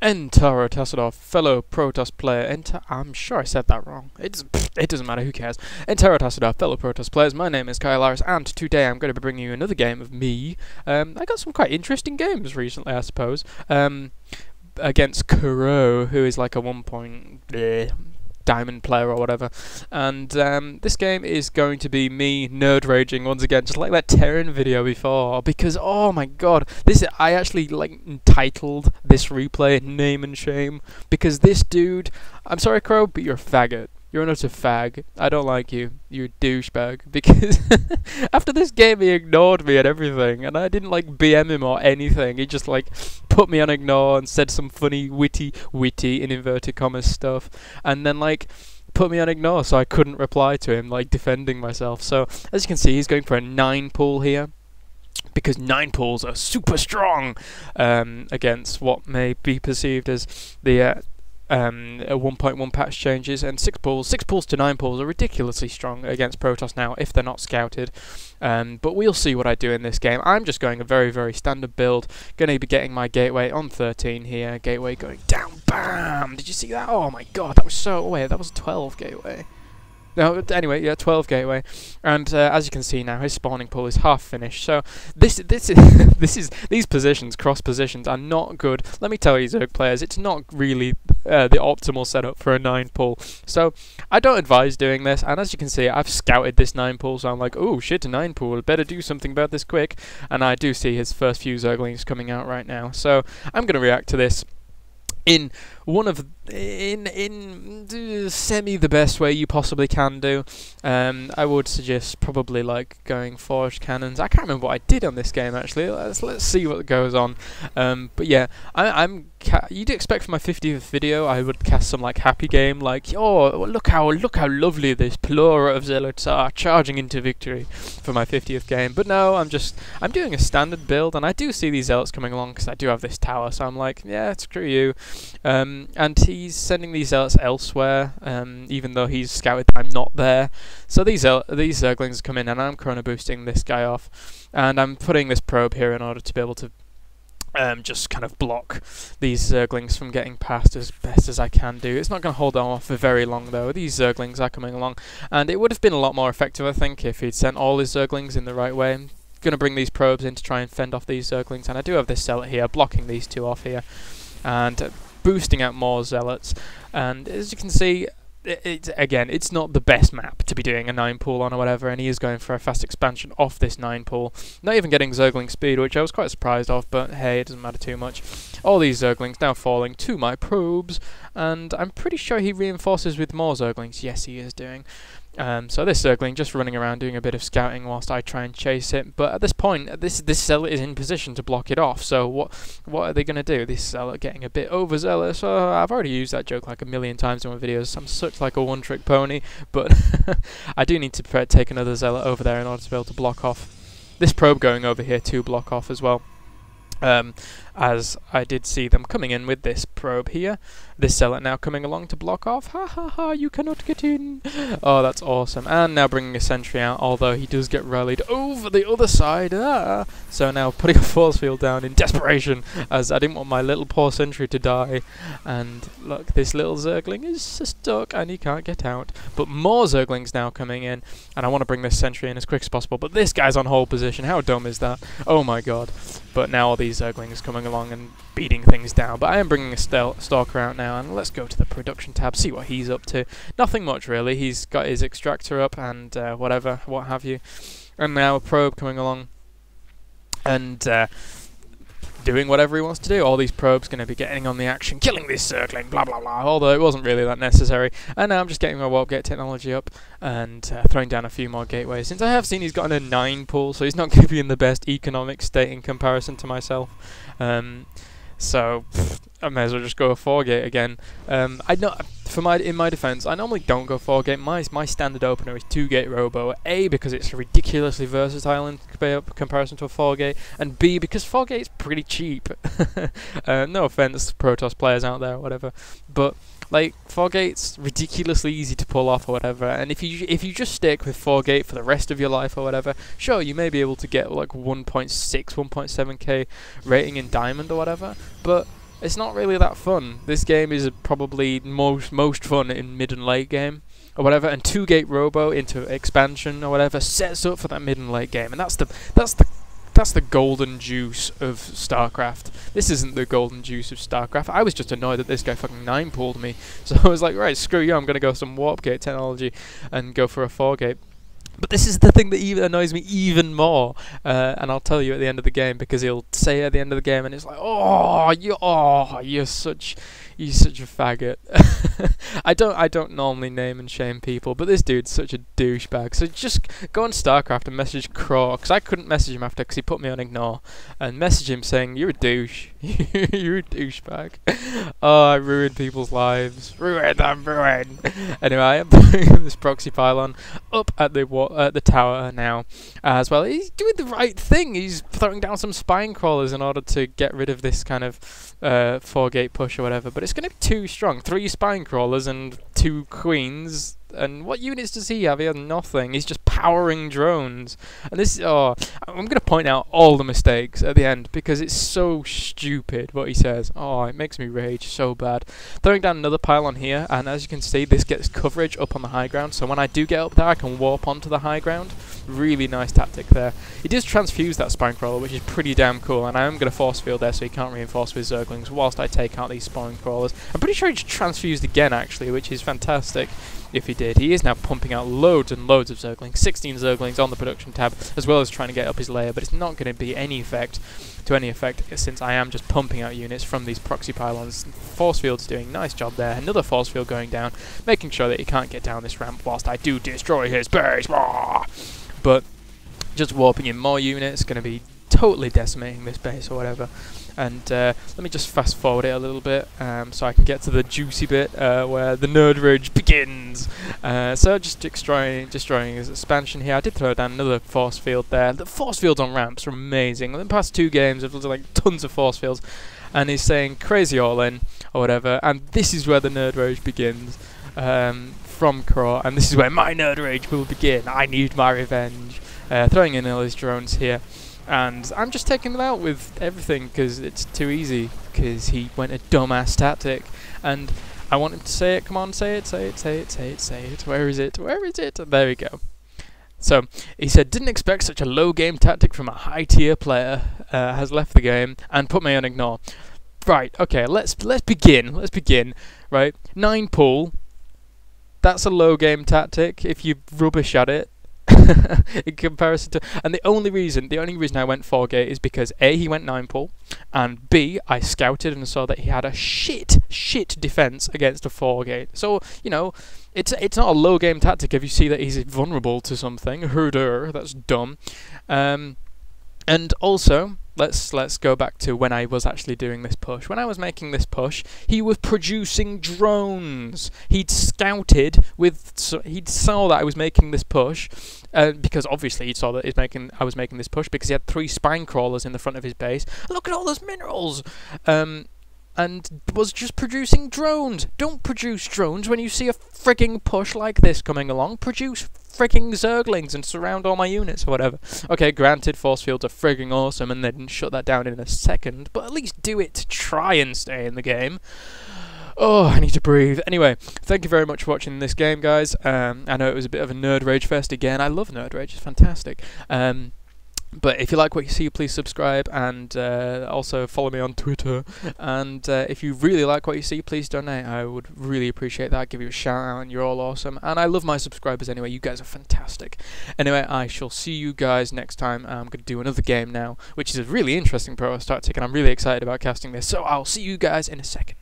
Entaro Tassadov, fellow Protoss player. I'm sure I said that wrong. It doesn't matter, who cares? Entaro Tassadov, fellow Protoss players. My name is Kaelaris, and today I'm going to be bringing you another game of me. I got some quite interesting games recently, I suppose. Against Khro, who is like a 1. Diamond player or whatever, and this game is going to be me nerd raging once again, just like that Terran video before, because oh my god, I actually like entitled this replay Name and Shame, because this dude, I'm sorry Khro, but you're a faggot. You're an utter fag. I don't like you. You're a douchebag. Because after this game he ignored me and everything, and I didn't like BM him or anything. He just like put me on ignore and said some funny witty in inverted commas stuff, and then like put me on ignore so I couldn't reply to him, like defending myself. So as you can see, he's going for a 9 pull here, because 9 pulls are super strong against what may be perceived as the 1.1 patch changes, and 6 pulls to 9 pulls are ridiculously strong against Protoss now if they're not scouted. But we'll see what I do in this game. I'm just going a very standard build. Going to be getting my gateway on 13 here. Gateway going down, bam! Did you see that? Oh my god, that was so... wait, that was 12 gateway. No, anyway, yeah, 12 gateway, and as you can see now, his spawning pool is half finished. So this is these positions, cross positions, are not good. Let me tell you, Zerg players, it's not really the optimal setup for a 9 pull. So I don't advise doing this. And as you can see, I've scouted this 9 pull, so I'm like, oh shit, a 9 pull, better do something about this quick. And I do see his first few Zerglings coming out right now. So I'm going to react to this in semi the best way you possibly can do. I would suggest probably like going forged cannons. I can't remember what I did on this game actually. Let's see what goes on. But yeah, you'd expect for my 50th video I would cast some like happy game, like oh look how lovely this plura of zealots are charging into victory for my 50th game. But no, I'm doing a standard build, and I do see these zealots coming along because I do have this tower. So I'm like, yeah, screw you. And he's sending these zealots elsewhere, even though he's scouted I'm not there. So these zerglings come in, and I'm chrono boosting this guy off, and I'm putting this probe here in order to be able to just kind of block these zerglings from getting past as best as I can do. It's not going to hold them off for very long though. These zerglings are coming along, and it would have been a lot more effective, I think, if he'd sent all his zerglings in the right way. I'm going to bring these probes in to try and fend off these zerglings, and I do have this zealot here blocking these two off here, and boosting out more zealots. And as you can see, again, it's not the best map to be doing a 9 pull on or whatever, and he is going for a fast expansion off this 9 pull. Not even getting Zergling speed, which I was quite surprised of, but hey, it doesn't matter too much. All these Zerglings now falling to my probes, and I'm pretty sure he reinforces with more Zerglings. Yes, he is doing. So this Zergling just running around doing a bit of scouting whilst I try and chase it, but at this point this zealot is in position to block it off. So what are they going to do? This zealot getting a bit overzealous. I've already used that joke like a million times in my videos. I'm such like a one-trick pony, but I do need to take another zealot over there in order to be able to block off this probe going over here to block off as well. As I did see them coming in with this probe here. This zealot now coming along to block off. Ha ha ha, you cannot get in. Oh, that's awesome. And now bringing a sentry out, although he does get rallied over the other side. So now putting a force field down in desperation, as I didn't want my little poor sentry to die. And look, this little Zergling is stuck and he can't get out. But more Zerglings now coming in, and I want to bring this sentry in as quick as possible. But this guy's on hold position. How dumb is that? Oh my god. But now all these Zerglings coming along and beating things down. But I am bringing a stalker out now, and let's go to the production tab, see what he's up to. Nothing much really. He's got his extractor up and what have you. And now a probe coming along and doing whatever he wants to do. All these probes going to be getting on the action, killing this Zergling, blah blah blah, although it wasn't really that necessary. And now I'm just getting my warp gate technology up and throwing down a few more gateways, since I have seen he's gotten a 9 pull, so he's not going to be in the best economic state in comparison to myself. So I may as well just go a 4 gate again. In my defense, I normally don't go 4 gate. My standard opener is 2 gate robo. A, because it's ridiculously versatile in comparison to a 4 gate, and B, because 4 gate is pretty cheap. No offense, Protoss players out there or whatever, but like 4 gate's ridiculously easy to pull off or whatever. And if you just stick with 4 gate for the rest of your life or whatever, sure, you may be able to get like 1.6, 1.7k rating in diamond or whatever, but it's not really that fun. This game is probably most fun in mid and late game or whatever, and 2-gate robo into expansion or whatever sets up for that mid and late game, and that's the golden juice of StarCraft. This isn't the golden juice of StarCraft. I was just annoyed that this guy fucking 9-pulled me, so I was like, right, screw you, I'm gonna go some warp gate technology and go for a 4-gate. But this is the thing that even annoys me even more, and I'll tell you at the end of the game, because he'll say at the end of the game, and it's like, you're such a faggot. I don't normally name and shame people, but this dude's such a douchebag. So just go on StarCraft and message Khro, because I couldn't message him after, because he put me on ignore, and message him saying, you're a douche. You're a douchebag. Oh, I ruined people's lives. Ruin. Anyway, I'm putting this proxy pylon up at the tower now as well. He's doing the right thing. He's throwing down some spine crawlers in order to get rid of this kind of 4-gate push or whatever, but it's going to be too strong. 3 spine crawlers and 2 queens. And what units does he have? He has nothing. He's just powering drones. And this is, I'm going to point out all the mistakes at the end because it's so stupid what he says. Oh, it makes me rage so bad. Throwing down another pylon here, and as you can see, this gets coverage up on the high ground. So when I do get up there, I can warp onto the high ground. Really nice tactic there. He does transfuse that spine crawler, which is pretty damn cool. And I am going to force field there so he can't reinforce with Zerglings whilst I take out these spine crawlers. I'm pretty sure he's transfused again, actually, which is fantastic. If he did. He is now pumping out loads and loads of Zerglings, 16 Zerglings on the production tab, as well as trying to get up his layer, but it's not going to be any effect since I am just pumping out units from these proxy pylons. Force field's doing a nice job there. Another force field going down, making sure that he can't get down this ramp whilst I do destroy his base. But just warping in more units, going to be totally decimating this base or whatever. And let me just fast forward it a little bit so I can get to the juicy bit where the nerd rage begins. So just destroying his expansion here. I did throw down another force field there. The force fields on ramps are amazing. In the past 2 games I've like tons of force fields, and he's saying crazy all in or whatever, and this is where the nerd rage begins from Khro, and this is where my nerd rage will begin. I need my revenge. Throwing in all his drones here. And I'm just taking them out with everything because it's too easy, because he went a dumbass tactic. And I want him to say it. Come on, say it, say it, say it, say it, say it. Where is it? Where is it? There we go. So, he said, didn't expect such a low game tactic from a high tier player, has left the game, and put me on ignore. Right, okay, let's begin, right? 9 pull, that's a low game tactic if you rubbish at it. In comparison to, and the only reason I went 4-gate is because A, he went 9-pull, and B, I scouted and saw that he had a shit defense against a 4-gate. So, you know, it's not a low game tactic if you see that he's vulnerable to something. Herder, that's dumb. And also, let's go back to when I was actually doing this push. When I was making this push, he was producing drones. He'd scouted he saw that I was making this push, because obviously he saw that I was making this push because he had 3 spine crawlers in the front of his base. Look at all those minerals. And was just producing drones. Don't produce drones when you see a frigging push like this coming along. Produce frigging Zerglings and surround all my units or whatever. Okay, granted, force fields are frigging awesome and they didn't shut that down in a second, but at least do it to try and stay in the game. Oh, I need to breathe. Anyway, thank you very much for watching this game, guys. I know it was a bit of a nerd rage fest again. I love nerd rage, it's fantastic. But if you like what you see, please subscribe, and also follow me on Twitter. And if you really like what you see, please donate. I would really appreciate that. I'd give you a shout out, and you're all awesome. And I love my subscribers anyway. You guys are fantastic. Anyway, I shall see you guys next time. I'm going to do another game now, which is a really interesting pro tactic, and I'm really excited about casting this. So I'll see you guys in a second.